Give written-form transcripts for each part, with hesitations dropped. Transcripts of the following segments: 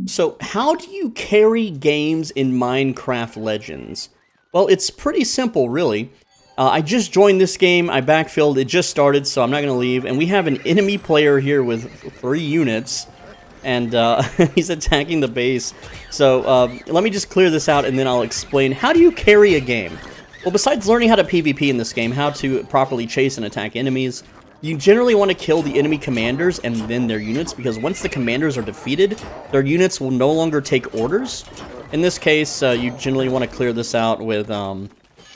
So, how do you carry games in Minecraft Legends? Well, it's pretty simple, really. I just joined this game, I backfilled, it just started, so I'm not going to leave. And we have an enemy player here with 3 units, and he's attacking the base. So, let me just clear this out, and then I'll explain. How do you carry a game? Well, besides learning how to PvP in this game, how to properly chase and attack enemies, you generally want to kill the enemy commanders and then their units, because once the commanders are defeated, their units will no longer take orders. In this case, you generally want to clear this out with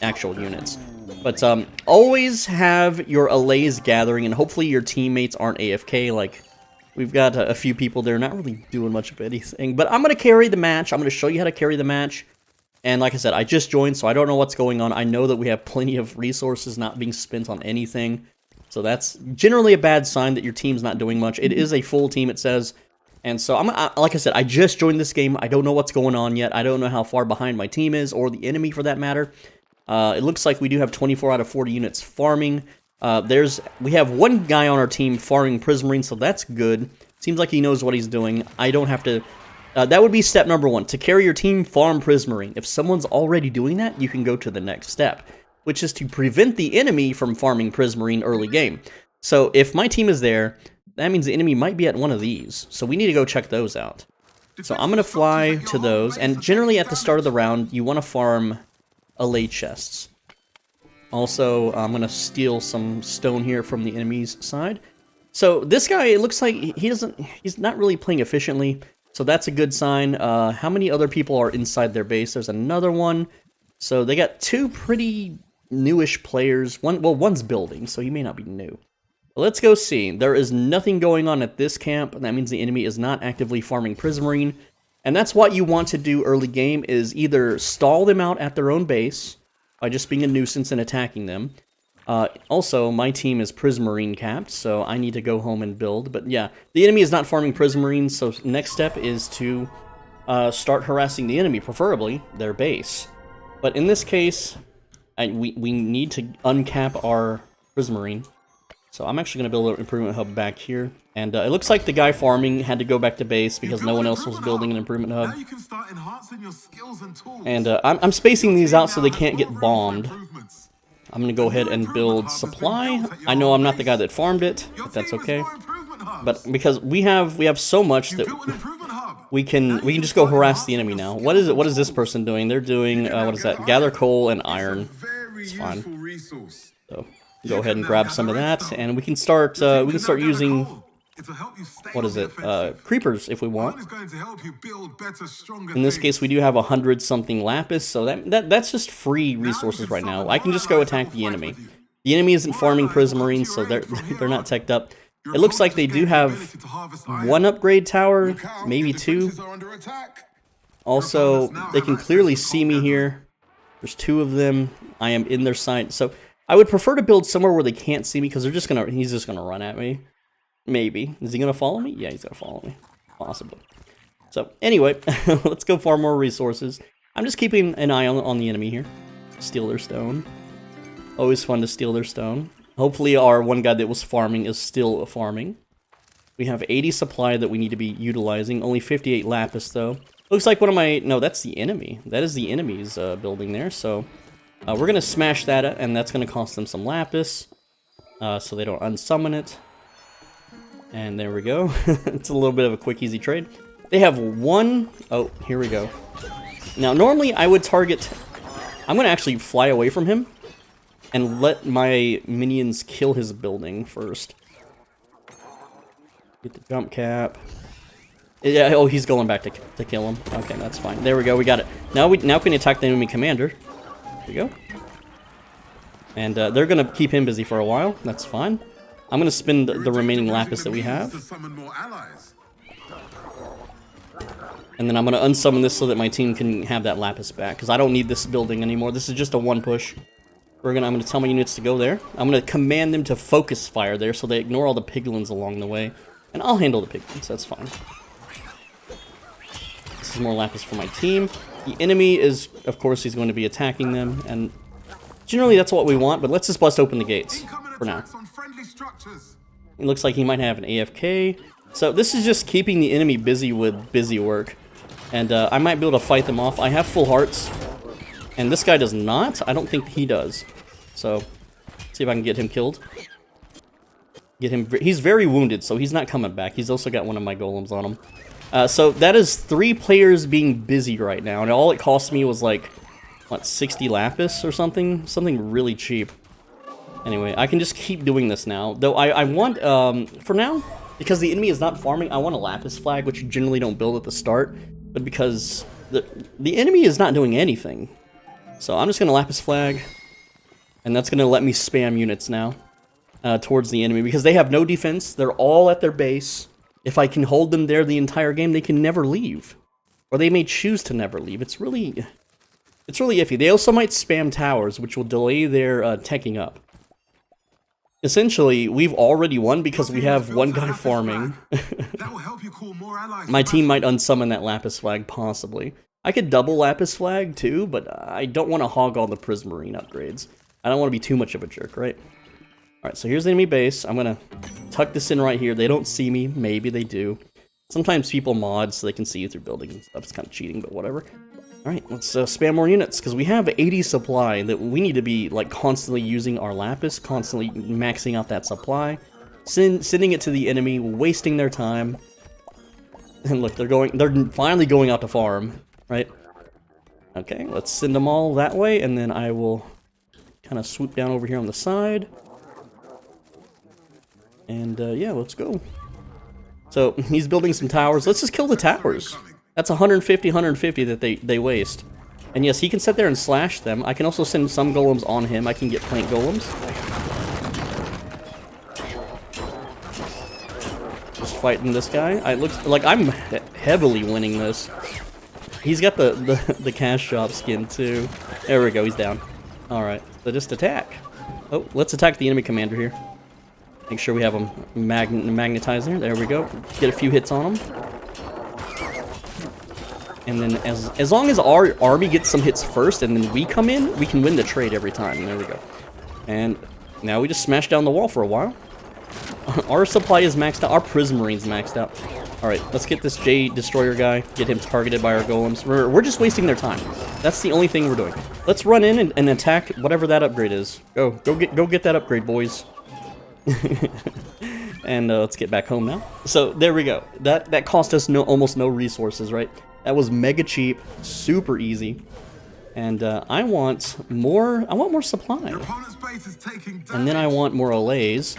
actual units. But always have your allays gathering, and hopefully your teammates aren't AFK. Like, we've got a few people there not really doing much of anything. But I'm going to carry the match. I'm going to show you how to carry the match. And like I said, I just joined, so I don't know what's going on. I know that we have plenty of resources not being spent on anything. So that's generally a bad sign that your team's not doing much. It is a full team, it says. And so, like I said, I just joined this game. I don't know what's going on yet. I don't know how far behind my team is, or the enemy for that matter. It looks like we do have 24 out of 40 units farming. We have one guy on our team farming Prismarine, so that's good. Seems like he knows what he's doing. I don't have to... that would be step number 1. To carry your team, farm Prismarine. If someone's already doing that, you can go to the next step, which is to prevent the enemy from farming Prismarine early game. So if my team is there, that means the enemy might be at one of these. So we need to go check those out. So I'm going to fly to those, and generally at the start of the round, you want to farm allay chests. Also, I'm going to steal some stone here from the enemy's side. So this guy, it looks like he's not really playing efficiently, so that's a good sign. How many other people are inside their base? There's another one. So they got 2 pretty newish players. One's building, so he may not be new. Let's go see. There is nothing going on at this camp. That means the enemy is not actively farming Prismarine. And that's what you want to do early game, is either stall them out at their own base by just being a nuisance and attacking them. Also, my team is Prismarine capped, so I need to go home and build. But yeah, the enemy is not farming Prismarine, so next step is to start harassing the enemy, preferably their base. But in this case, we need to uncap our Prismarine. So I'm actually going to build an improvement hub back here. And it looks like the guy farming had to go back to base because no one else was building an improvement hub. And I'm spacing these out so they can't get bombed. I'm going to go ahead and build supply. I know I'm not the guy that farmed it, but that's okay. But because we have so much that we can just go harass the enemy now. What is it? What is this person doing? They're doing what is that? Gather coal and iron. It's fine. So go ahead and grab some of that, and we can start using, what is it? Creepers if we want. In this case, we do have 100-something lapis, so that's just free resources right now. I can just go attack the enemy. The enemy isn't farming Prismarine, so they're not teched up. It looks like they do have 1 upgrade tower, maybe 2. Also, they can clearly see me here. There's 2 of them. I am in their sight, so I would prefer to build somewhere where they can't see me, because he's just gonna run at me. Maybe. Is he gonna follow me? Yeah, he's gonna follow me. Possibly. So, anyway, let's go farm more resources. I'm just keeping an eye on the enemy here. Steal their stone. Always fun to steal their stone. Hopefully our one guy that was farming is still farming. We have 80 supply that we need to be utilizing. Only 58 lapis, though. Looks like one of my... No, that's the enemy. That is the enemy's building there, so... we're going to smash that, and that's going to cost them some lapis. So they don't unsummon it. And there we go. It's a little bit of a quick, easy trade. They have 1... Oh, here we go. Now, normally I would target... I'm going to actually fly away from him and let my minions kill his building first. Get the jump cap. Yeah, oh, he's going back to kill him. Okay, that's fine. There we go, we got it. Now we can attack the enemy commander. There we go. And they're going to keep him busy for a while. That's fine. I'm going to spend the remaining lapis that we have. And then I'm going to unsummon this so that my team can have that lapis back, because I don't need this building anymore. This is just a 1 push. I'm going to tell my units to go there. I'm going to command them to focus fire there so they ignore all the piglins along the way. And I'll handle the piglins, that's fine. This is more lapis for my team. The enemy is, of course, he's going to be attacking them. And generally that's what we want, but let's just bust open the gates for now. It looks like he might have an AFK. So this is just keeping the enemy busy with busy work. And I might be able to fight them off. I have full hearts. And this guy does not. I don't think he does. So, see if I can get him killed. Get him. He's very wounded, so he's not coming back. He's also got one of my golems on him. So that is 3 players being busy right now. And all it cost me was like, what, 60 lapis or something? Something really cheap. Anyway, I can just keep doing this now. Though I want, for now, because the enemy is not farming, I want a lapis flag, which you generally don't build at the start. But because the enemy is not doing anything. So I'm just going to lapis flag. And that's going to let me spam units now towards the enemy. Because they have no defense. They're all at their base. If I can hold them there the entire game, they can never leave. Or they may choose to never leave. It's really iffy. They also might spam towers, which will delay their teching up. Essentially, we've already won because we have one guy farming. My team might unsummon that lapis flag, possibly. I could double lapis flag too, but I don't want to hog all the Prismarine upgrades. I don't want to be too much of a jerk, right? Alright, so here's the enemy base. I'm going to tuck this in right here. They don't see me. Maybe they do. Sometimes people mod so they can see you through buildings and stuff. It's kind of cheating, but whatever. Alright, let's spam more units, because we have 80 supply that we need to be like constantly using our lapis, constantly maxing out that supply, sending it to the enemy, wasting their time. And look, they're finally going out to farm, right? Okay, let's send them all that way, and then I will kind of swoop down over here on the side. And yeah, let's go. So he's building some towers. Let's just kill the towers. That's 150, 150 that they waste. And yes, he can sit there and slash them. I can also send some golems on him. I can get plant golems. Just fighting this guy. It looks like I'm heavily winning this. He's got the cash shop skin too. There we go, he's down. Alright, so just attack. Oh, let's attack the enemy commander here. Make sure we have him magnetizing. There we go. Get a few hits on him. And then as long as our army gets some hits first and then we come in, we can win the trade every time. There we go. And now we just smash down the wall for a while. Our supply is maxed out. Our Prismarine's maxed out. Alright, let's get this Jade Destroyer guy. Get him targeted by our golems. We're just wasting their time. That's the only thing we're doing. Let's run in and attack whatever that upgrade is. Go get that upgrade, boys. And let's get back home now. So there we go. That cost us almost no resources, right? That was mega cheap, super easy. And I want more supply. And then I want more allays.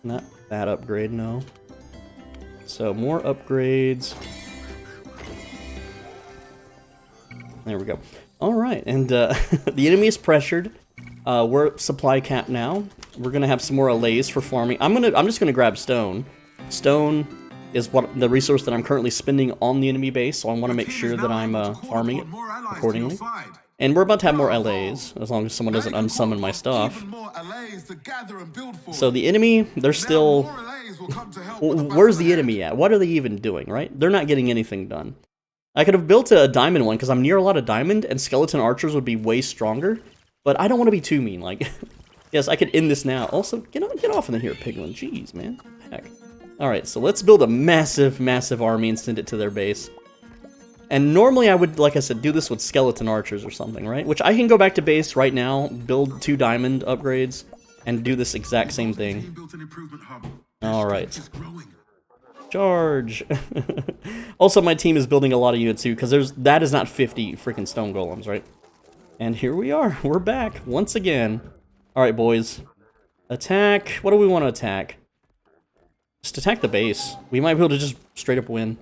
Not that upgrade, no. So more upgrades. There we go. All right, and the enemy is pressured. We're supply capped now. We're gonna have some more allays for farming. I'm just gonna grab stone. Stone is what the resource that I'm currently spending on the enemy base, so I want to make sure that I'm farming it accordingly. And we're about to have more allays, as long as someone doesn't unsummon my stuff. So the enemy, they're still... Where's the enemy at? What are they even doing, right? They're not getting anything done. I could have built a diamond one, because I'm near a lot of diamond, and skeleton archers would be way stronger. But I don't want to be too mean, like... Yes, I could end this now. Also, get off in here, Piglin. Jeez, man. Heck. Alright, so let's build a massive, massive army and send it to their base. And normally I would, like I said, do this with skeleton archers or something, right? Which I can go back to base right now, build 2 diamond upgrades, and do this exact same thing. Alright. Charge! Also, my team is building a lot of units too, because that is not 50 freaking stone golems, right? And here we are. We're back once again. Alright, boys. Attack. What do we want to attack? Just attack the base. We might be able to just straight up win.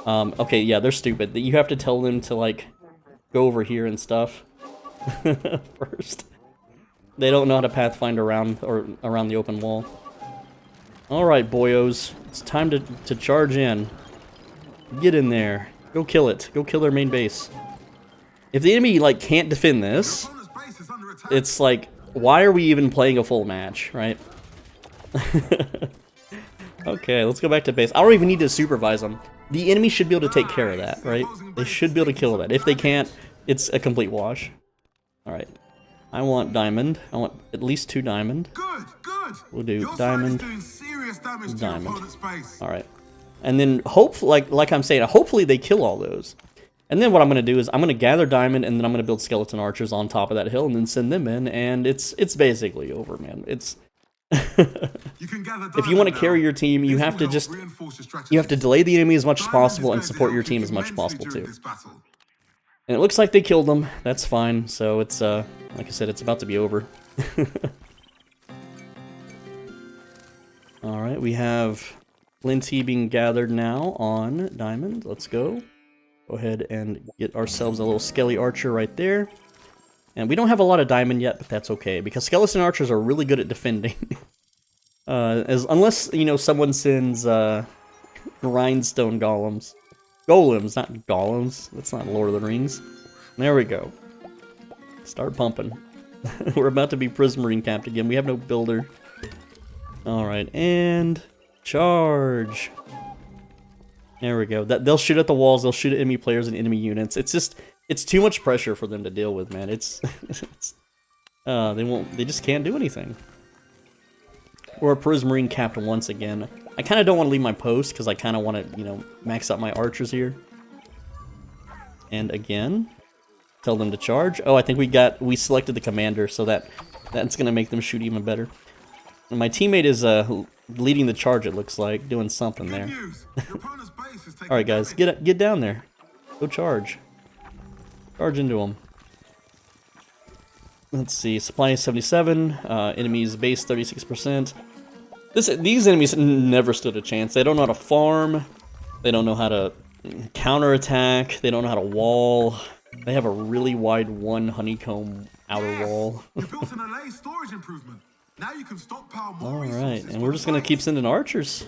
Okay, yeah, they're stupid. You have to tell them to, like, go over here and stuff. First. They don't know how to pathfind around the open wall. Alright, boyos. It's time to charge in. Get in there. Go kill it. Go kill their main base. If the enemy, like, can't defend this, it's like, why are we even playing a full match, right? Okay, let's go back to base. I don't even need to supervise them. The enemy should be able to take care of that, right? They should be able to kill that. If they can't, it's a complete wash. Alright. I want diamond. I want at least 2 diamond. Good. We'll do diamond. diamond. All right. And then hopefully, like I'm saying, hopefully they kill all those. And then what I'm going to do is I'm going to gather diamond, and then I'm going to build skeleton archers on top of that hill, and then send them in, and it's basically over, man. It's if you want to carry your team, you have to delay the enemy as much as possible and support your team as much as possible too. And it looks like they killed them. That's fine. So it's like I said, it's about to be over. All right, we have Flinty being gathered now on diamond. Let's go. Go ahead and get ourselves a little skelly archer right there. And we don't have a lot of diamond yet, but that's okay, because skeleton archers are really good at defending. Unless, you know, someone sends grindstone golems. Golems, not golems. That's not Lord of the Rings. There we go. Start pumping. We're about to be Prismarine capped again. We have no builder. Alright, and charge. There we go. They'll shoot at the walls, they'll shoot at enemy players and enemy units. It's just, it's too much pressure for them to deal with, man. They just can't do anything. We're Prismarine capped once again. I kind of don't want to leave my post, because I kind of want to, you know, max out my archers here. And again, tell them to charge. Oh, I think we selected the commander, so that's going to make them shoot even better. And my teammate is leading the charge, it looks like, doing something there. Alright guys, get down there. Go charge. Charge into them. Let's see, supply is 77, enemies base 36%. These enemies never stood a chance. They don't know how to farm, they don't know how to counterattack, they don't know how to wall. They have a really wide one honeycomb outer wall. You built an LA storage improvement. Now you can stockpile more Alright, and we're just gonna keep sending archers.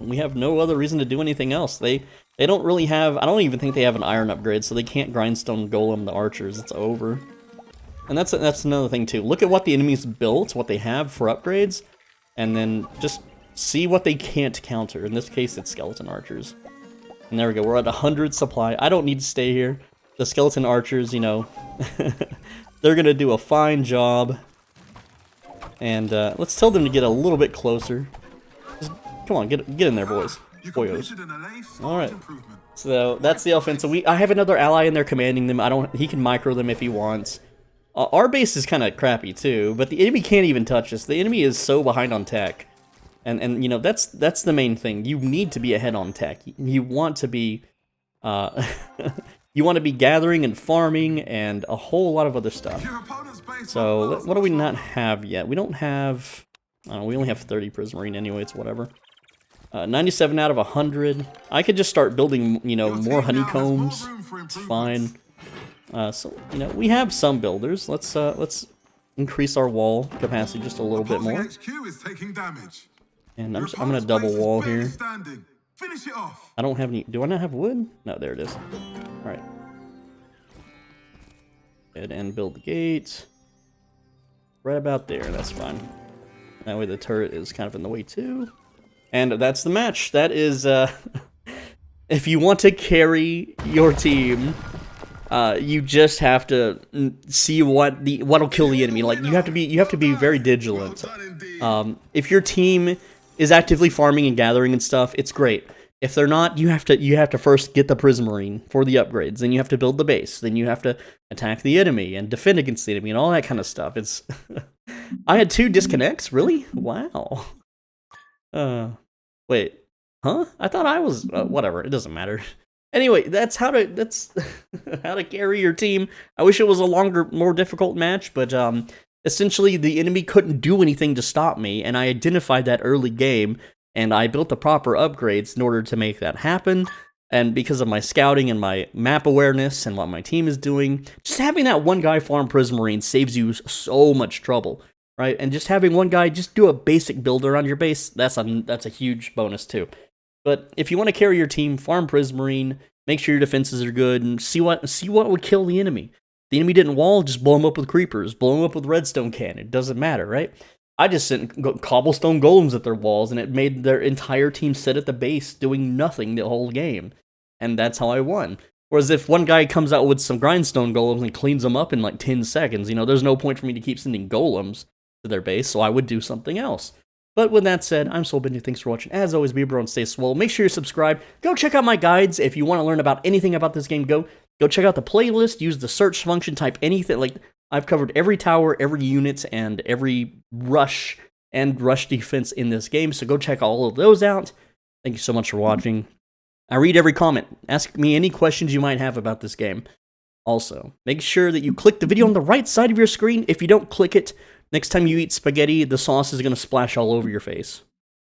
We have no other reason to do anything else. They don't really have, I don't even think they have an iron upgrade, so they can't grindstone golem the archers. It's over. And that's another thing too. Look at what the enemies built, what they have for upgrades, and then just see what they can't counter. In this case, it's skeleton archers. And there we go, we're at 100 supply. I don't need to stay here. The skeleton archers, you know, they're gonna do a fine job. And let's tell them to get a little bit closer. Just, come on, get in there, boys. Boyos. Alright. So that's the offensive. I have another ally in there commanding them. He can micro them if he wants. Our base is kind of crappy too, but the enemy can't even touch us. The enemy is so behind on tech. And you know, that's the main thing. You need to be ahead on tech. You want to be you want to be gathering and farming and a whole lot of other stuff. So, what do we not have yet? We don't have... we only have 30 Prismarine anyway, it's whatever. 97 out of 100. I could just start building, you know, more honeycombs. It's fine. So, you know, we have some builders. Let's increase our wall capacity just a little bit more. And I'm gonna double wall here. I don't have any... Do I not have wood? No, there it is. Alright. Go ahead and build the gate. Right about there, that's fine. That way the turret is kind of in the way too. And that's the match. That is, if you want to carry your team, you just have to see what'll kill the enemy. Like, you have to be very vigilant. If your team is actively farming and gathering and stuff, it's great. If they're not, you have to first get the Prismarine for the upgrades. Then you have to build the base. Then you have to attack the enemy and defend against the enemy and all that kind of stuff. It's I had 2 disconnects, really? Wow. Wait, huh? I thought I was whatever. It doesn't matter. Anyway, that's how to carry your team. I wish it was a longer, more difficult match, but essentially the enemy couldn't do anything to stop me, and I identified that early game. And I built the proper upgrades in order to make that happen. And because of my scouting and my map awareness and what my team is doing, just having that one guy farm Prismarine saves you so much trouble, right? And just having one guy just do a basic build around your base, that's a huge bonus too. But if you want to carry your team, farm Prismarine, make sure your defenses are good, and see what would kill the enemy. If the enemy didn't wall, just blow them up with creepers, blow them up with redstone cannon. It doesn't matter, right? I just sent cobblestone golems at their walls, and it made their entire team sit at the base doing nothing the whole game. And that's how I won. Whereas if one guy comes out with some grindstone golems and cleans them up in like 10 seconds, you know, there's no point for me to keep sending golems to their base, so I would do something else. But with that said, I'm SoulBendy. Thanks for watching. As always, be a bro and stay swole. Make sure you subscribe. Go check out my guides. If you want to learn about anything about this game, go check out the playlist. Use the search function. Type anything. Like, I've covered every tower, every unit, and every rush and rush defense in this game. So go check all of those out. Thank you so much for watching. I read every comment. Ask me any questions you might have about this game. Also, make sure that you click the video on the right side of your screen. If you don't click it, next time you eat spaghetti, the sauce is going to splash all over your face.